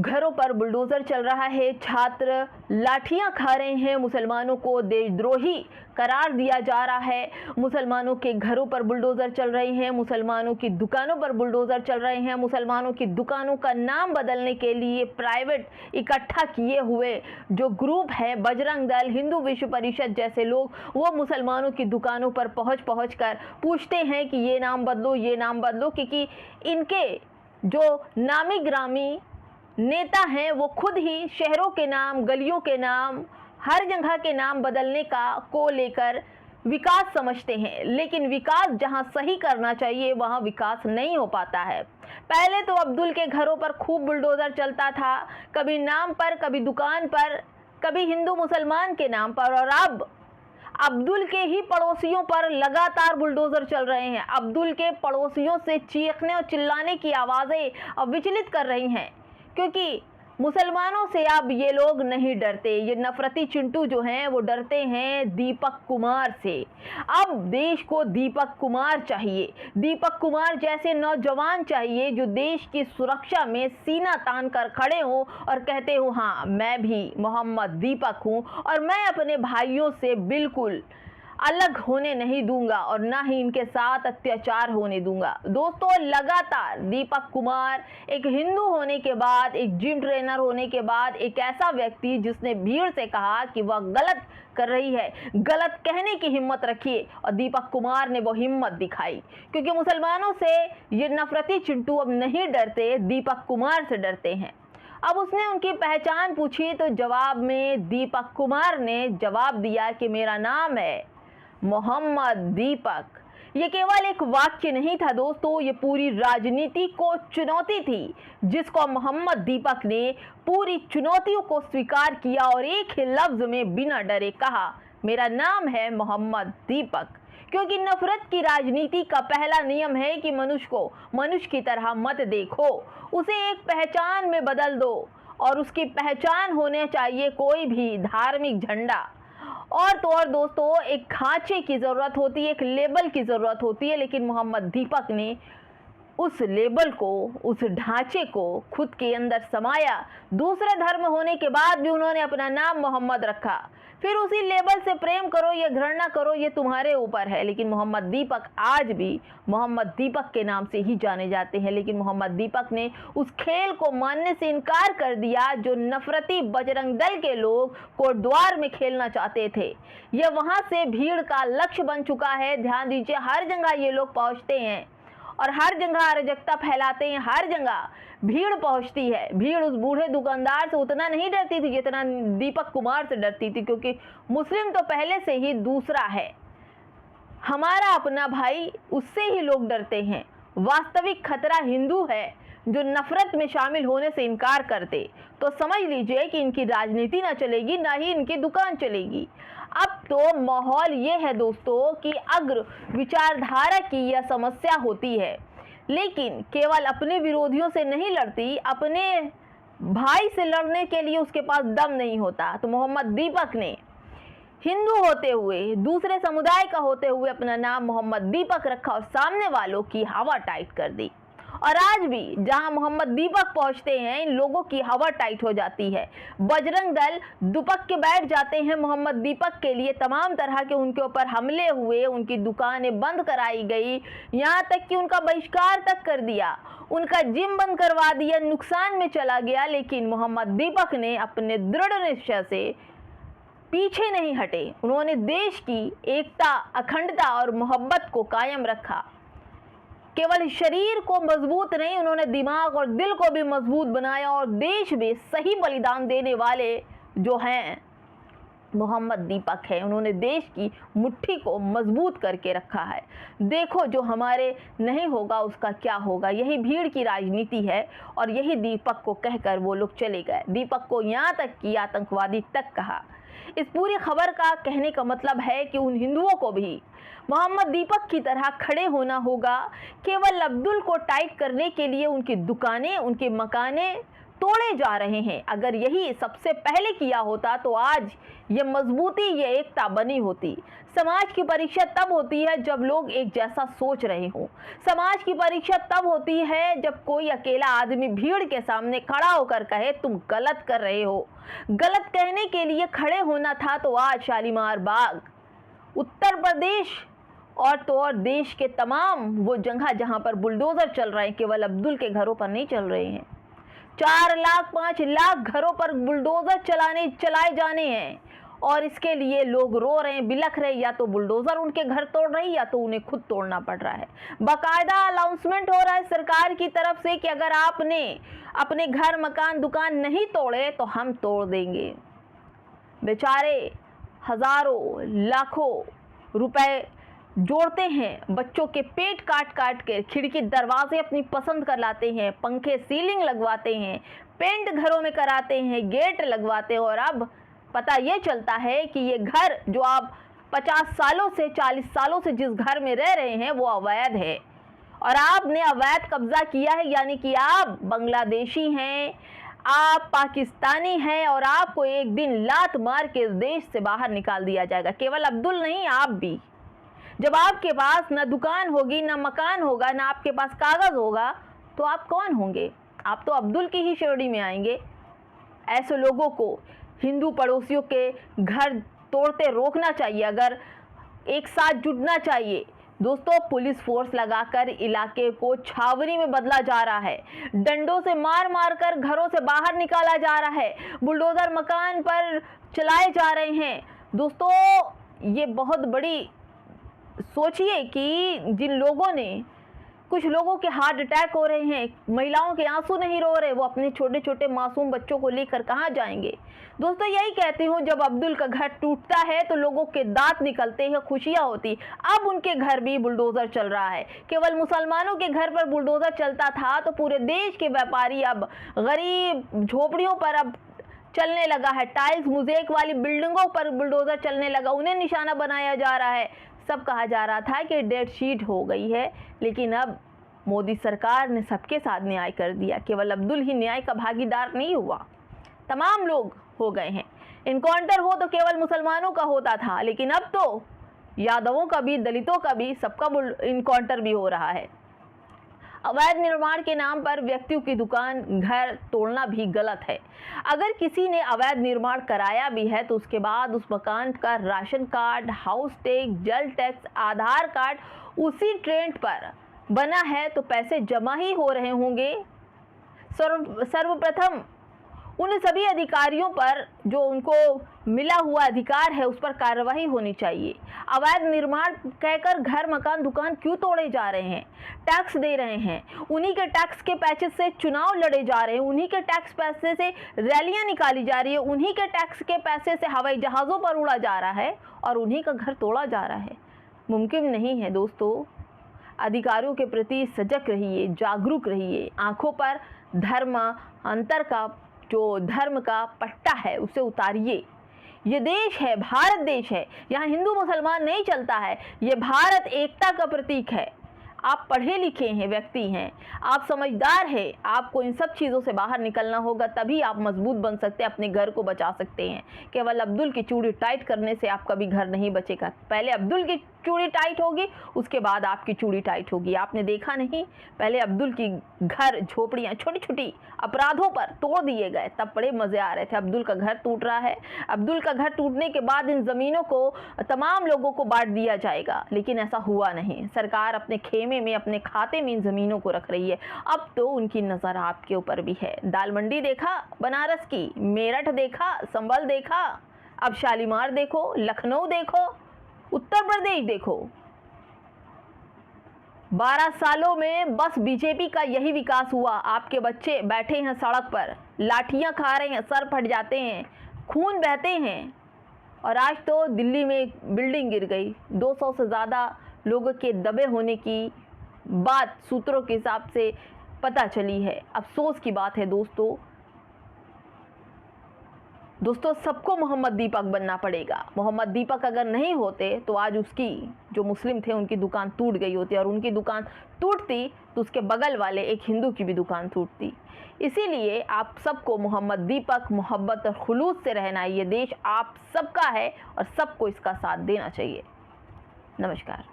घरों पर बुलडोजर चल रहा है, छात्र लाठियां खा रहे हैं, मुसलमानों को देशद्रोही करार दिया जा रहा है, मुसलमानों के घरों पर बुलडोजर चल रहे हैं, मुसलमानों की दुकानों पर बुलडोजर चल रहे हैं, मुसलमानों की दुकानों का नाम बदलने के लिए प्राइवेट इकट्ठा किए हुए जो ग्रुप है बजरंग दल, हिंदू विश्व परिषद जैसे लोग, वो मुसलमानों की दुकानों पर पहुंच कर पूछते हैं कि ये नाम बदलो, ये नाम बदलो, क्योंकि इनके जो नामी ग्रामी नेता हैं वो खुद ही शहरों के नाम, गलियों के नाम, हर जगह के नाम बदलने को लेकर विकास समझते हैं। लेकिन विकास जहां सही करना चाहिए वहां विकास नहीं हो पाता है। पहले तो अब्दुल के घरों पर खूब बुलडोजर चलता था, कभी नाम पर, कभी दुकान पर, कभी हिंदू मुसलमान के नाम पर, और अब अब्दुल के ही पड़ोसियों पर लगातार बुलडोजर चल रहे हैं। अब्दुल के पड़ोसियों से चीखने और चिल्लाने की आवाज़ें अब विचलित कर रही हैं, क्योंकि मुसलमानों से अब ये लोग नहीं डरते। ये नफरती चिंटू जो हैं वो डरते हैं दीपक कुमार से। अब देश को दीपक कुमार चाहिए, दीपक कुमार जैसे नौजवान चाहिए जो देश की सुरक्षा में सीना तान कर खड़े हों और कहते हो हाँ मैं भी मोहम्मद दीपक हूँ और मैं अपने भाइयों से बिल्कुल अलग होने नहीं दूंगा और ना ही इनके साथ अत्याचार होने दूंगा। दोस्तों, लगातार दीपक कुमार एक हिंदू होने के बाद, एक जिम ट्रेनर होने के बाद, एक ऐसा व्यक्ति जिसने भीड़ से कहा कि वह गलत कर रही है, गलत कहने की हिम्मत रखिए, और दीपक कुमार ने वो हिम्मत दिखाई, क्योंकि मुसलमानों से ये नफरती चिंटू अब नहीं डरते, दीपक कुमार से डरते हैं। अब उसने उनकी पहचान पूछी तो जवाब में दीपक कुमार ने जवाब दिया कि मेरा नाम है मोहम्मद दीपक। ये केवल एक वाक्य नहीं था दोस्तों, ये पूरी राजनीति को चुनौती थी, जिसको मोहम्मद दीपक ने पूरी चुनौतियों को स्वीकार किया और एक ही लफ्ज में बिना डरे कहा मेरा नाम है मोहम्मद दीपक। क्योंकि नफरत की राजनीति का पहला नियम है कि मनुष्य को मनुष्य की तरह मत देखो, उसे एक पहचान में बदल दो, और उसकी पहचान होने चाहिए कोई भी धार्मिक झंडा। और तो और दोस्तों, एक खांचे की ज़रूरत होती है, एक लेबल की ज़रूरत होती है, लेकिन मोहम्मद दीपक ने उस लेबल को, उस ढांचे को खुद के अंदर समाया। दूसरे धर्म होने के बाद भी उन्होंने अपना नाम मोहम्मद रखा। फिर उसी लेबल से प्रेम करो या घृणा करो, ये तुम्हारे ऊपर है, लेकिन मोहम्मद दीपक आज भी मोहम्मद दीपक के नाम से ही जाने जाते हैं। लेकिन मोहम्मद दीपक ने उस खेल को मानने से इनकार कर दिया जो नफरती बजरंग दल के लोग कोटद्वार में खेलना चाहते थे। यह वहां से भीड़ का लक्ष्य बन चुका है। ध्यान दीजिए, हर जगह ये लोग पहुंचते हैं और हर जगह अराजकता फैलाते हैं, हर जगह भीड़ पहुंचती है। भीड़ उस बूढ़े दुकानदार से उतना नहीं डरती थी जितना दीपक कुमार से डरती थी, क्योंकि मुस्लिम तो पहले से ही दूसरा है, हमारा अपना भाई, उससे ही लोग डरते हैं। वास्तविक खतरा हिंदू है जो नफरत में शामिल होने से इनकार करते। तो समझ लीजिए कि इनकी राजनीति ना चलेगी, ना ही इनकी दुकान चलेगी। अब तो माहौल ये है दोस्तों कि अग्र विचारधारा की यह समस्या होती है, लेकिन केवल अपने विरोधियों से नहीं लड़ती, अपने भाई से लड़ने के लिए उसके पास दम नहीं होता। तो मोहम्मद दीपक ने हिंदू होते हुए, दूसरे समुदाय का होते हुए अपना नाम मोहम्मद दीपक रखा और सामने वालों की हवा टाइट कर दी। और आज भी जहां मोहम्मद दीपक पहुंचते हैं, इन लोगों की हवा टाइट हो जाती है। बजरंग दल दुपक के बैठ जाते हैं मोहम्मद दीपक के लिए। तमाम तरह के उनके ऊपर हमले हुए, उनकी दुकानें बंद कराई गई, यहाँ तक कि उनका बहिष्कार तक कर दिया, उनका जिम बंद करवा दिया, नुकसान में चला गया। लेकिन मोहम्मद दीपक ने अपने दृढ़ निश्चय से पीछे नहीं हटे। उन्होंने देश की एकता, अखंडता और मोहब्बत को कायम रखा। केवल शरीर को मजबूत नहीं, उन्होंने दिमाग और दिल को भी मजबूत बनाया, और देश में सही बलिदान देने वाले जो हैं मोहम्मद दीपक है। उन्होंने देश की मुट्ठी को मजबूत करके रखा है। देखो, जो हमारे नहीं होगा उसका क्या होगा, यही भीड़ की राजनीति है। और यही दीपक को कहकर वो लोग चले गए। दीपक को यहाँ तक कि आतंकवादी तक कहा। इस पूरी खबर का कहने का मतलब है कि उन हिंदुओं को भी मोहम्मद दीपक की तरह खड़े होना होगा। केवल अब्दुल को टाइट करने के लिए उनकी दुकानें, उनके मकाने तोड़े जा रहे हैं। अगर यही सबसे पहले किया होता तो आज ये मजबूती, ये एकता बनी होती। समाज की परीक्षा तब होती है जब लोग एक जैसा सोच रहे हो। समाज की परीक्षा तब होती है जब कोई अकेला आदमी भीड़ के सामने खड़ा होकर कहे तुम गलत कर रहे हो। गलत कहने के लिए खड़े होना था तो आज शालीमार बाग, उत्तर प्रदेश और तो और देश के तमाम वो जगह जहां पर बुलडोजर चल रहे हैं, केवल अब्दुल के घरों पर नहीं चल रहे हैं। 4 लाख 5 लाख घरों पर बुलडोजर चलाए जाने हैं और इसके लिए लोग रो रहे हैं, बिलख रहे हैं। या तो बुलडोजर उनके घर तोड़ रही है या तो उन्हें खुद तोड़ना पड़ रहा है। बाकायदा अनाउंसमेंट हो रहा है सरकार की तरफ से कि अगर आपने अपने घर, मकान, दुकान नहीं तोड़े तो हम तोड़ देंगे। बेचारे हजारों लाखों रुपए जोड़ते हैं, बच्चों के पेट काट काट के खिड़की दरवाजे अपनी पसंद कर लाते हैं, पंखे सीलिंग लगवाते हैं, पेंट घरों में कराते हैं, गेट लगवाते हैं और अब पता ये चलता है कि ये घर जो आप 50 सालों से 40 सालों से जिस घर में रह रहे हैं वो अवैध है और आपने अवैध कब्जा किया है। यानी कि आप बांग्लादेशी हैं, आप पाकिस्तानी हैं और आपको एक दिन लात मार के देश से बाहर निकाल दिया जाएगा। केवल अब्दुल नहीं, आप भी। जब आपके पास ना दुकान होगी, ना मकान होगा, ना आपके पास कागज होगा तो आप कौन होंगे? आप तो अब्दुल की ही श्रेणी में आएंगे। ऐसे लोगों को हिंदू पड़ोसियों के घर तोड़ते रोकना चाहिए, अगर एक साथ जुटना चाहिए। दोस्तों, पुलिस फोर्स लगाकर इलाके को छावनी में बदला जा रहा है, डंडों से मार मार कर घरों से बाहर निकाला जा रहा है, बुलडोजर मकान पर चलाए जा रहे हैं। दोस्तों, ये बहुत बड़ी सोचिए कि जिन लोगों ने, कुछ लोगों के हार्ट अटैक हो रहे हैं, महिलाओं के आंसू नहीं रो रहे, वो अपने छोटे छोटे मासूम बच्चों को लेकर कहाँ जाएंगे? दोस्तों, यही कहती हूँ, जब अब्दुल का घर टूटता है तो लोगों के दांत निकलते हैं, खुशियाँ होती। अब उनके घर भी बुलडोजर चल रहा है। केवल मुसलमानों के घर पर बुलडोजर चलता था तो पूरे देश के व्यापारी अब गरीब झोपड़ियों पर अब चलने लगा है। टाइल्स मोज़ेक वाली बिल्डिंगों पर बुलडोजर चलने लगा, उन्हें निशाना बनाया जा रहा है। सब कहा जा रहा था कि डेड शीट हो गई है, लेकिन अब मोदी सरकार ने सबके साथ न्याय कर दिया। केवल अब्दुल ही न्याय का भागीदार नहीं हुआ, तमाम लोग हो गए हैं। इनकाउंटर हो तो केवल मुसलमानों का होता था, लेकिन अब तो यादवों का भी, दलितों का भी, सबका इनकाउंटर भी हो रहा है। अवैध निर्माण के नाम पर व्यक्तियों की दुकान, घर तोड़ना भी गलत है। अगर किसी ने अवैध निर्माण कराया भी है तो उसके बाद उस मकान का राशन कार्ड, हाउस टैक्स, जल टैक्स, आधार कार्ड उसी ट्रेंड पर बना है तो पैसे जमा ही हो रहे होंगे। सर्वप्रथम उन सभी अधिकारियों पर जो उनको मिला हुआ अधिकार है उस पर कार्रवाई होनी चाहिए। अवैध निर्माण कहकर घर, मकान, दुकान क्यों तोड़े जा रहे हैं? टैक्स दे रहे हैं, उन्हीं के टैक्स के पैसे से चुनाव लड़े जा रहे हैं, उन्हीं के टैक्स पैसे से रैलियां निकाली जा रही है, उन्हीं के टैक्स के पैसे से हवाई जहाज़ों पर उड़ा जा रहा है और उन्हीं का घर तोड़ा जा रहा है। मुमकिन नहीं है दोस्तों। अधिकारियों के प्रति सजग रहिए, जागरूक रहिए। आंखों पर धर्म अंतर का, जो धर्म का पट्टा है उसे उतारिए। ये देश है, भारत देश है, यहाँ हिंदू मुसलमान नहीं चलता है। ये भारत एकता का प्रतीक है। आप पढ़े लिखे हैं व्यक्ति हैं, आप समझदार हैं, आपको इन सब चीज़ों से बाहर निकलना होगा, तभी आप मजबूत बन सकते हैं, अपने घर को बचा सकते हैं। केवल अब्दुल की चूड़ी टाइट करने से आपका भी घर नहीं बचेगा। पहले अब्दुल की चूड़ी टाइट होगी, उसके बाद आपकी चूड़ी टाइट होगी। आपने देखा नहीं, पहले अब्दुल की घर, झोपड़ियाँ छोटी छोटी अपराधों पर तोड़ दिए गए, तब बड़े मज़े आ रहे थे। अब्दुल का घर टूट रहा है, अब्दुल का घर टूटने के बाद इन ज़मीनों को तमाम लोगों को बांट दिया जाएगा, लेकिन ऐसा हुआ नहीं। सरकार अपने खेमे में, अपने खाते में इन ज़मीनों को रख रही है। अब तो उनकी नज़र आपके ऊपर भी है। दाल मंडी देखा बनारस की, मेरठ देखा, संभल देखा, अब शालीमार देखो, लखनऊ देखो, उत्तर प्रदेश देखो। 12 सालों में बस बीजेपी का यही विकास हुआ। आपके बच्चे बैठे हैं सड़क पर, लाठियां खा रहे हैं, सर फट जाते हैं, खून बहते हैं। और आज तो दिल्ली में एक बिल्डिंग गिर गई, 200 से ज़्यादा लोगों के दबे होने की बात सूत्रों के हिसाब से पता चली है। अफसोस की बात है दोस्तों, दोस्तों सबको मोहम्मद दीपक बनना पड़ेगा। मोहम्मद दीपक अगर नहीं होते तो आज उसकी जो मुस्लिम थे उनकी दुकान टूट गई होती, और उनकी दुकान टूटती तो उसके बगल वाले एक हिंदू की भी दुकान टूटती। इसीलिए आप सबको मोहम्मद दीपक, मोहब्बत और खुलूस से रहना। ये देश आप सबका है और सबको इसका साथ देना चाहिए। नमस्कार।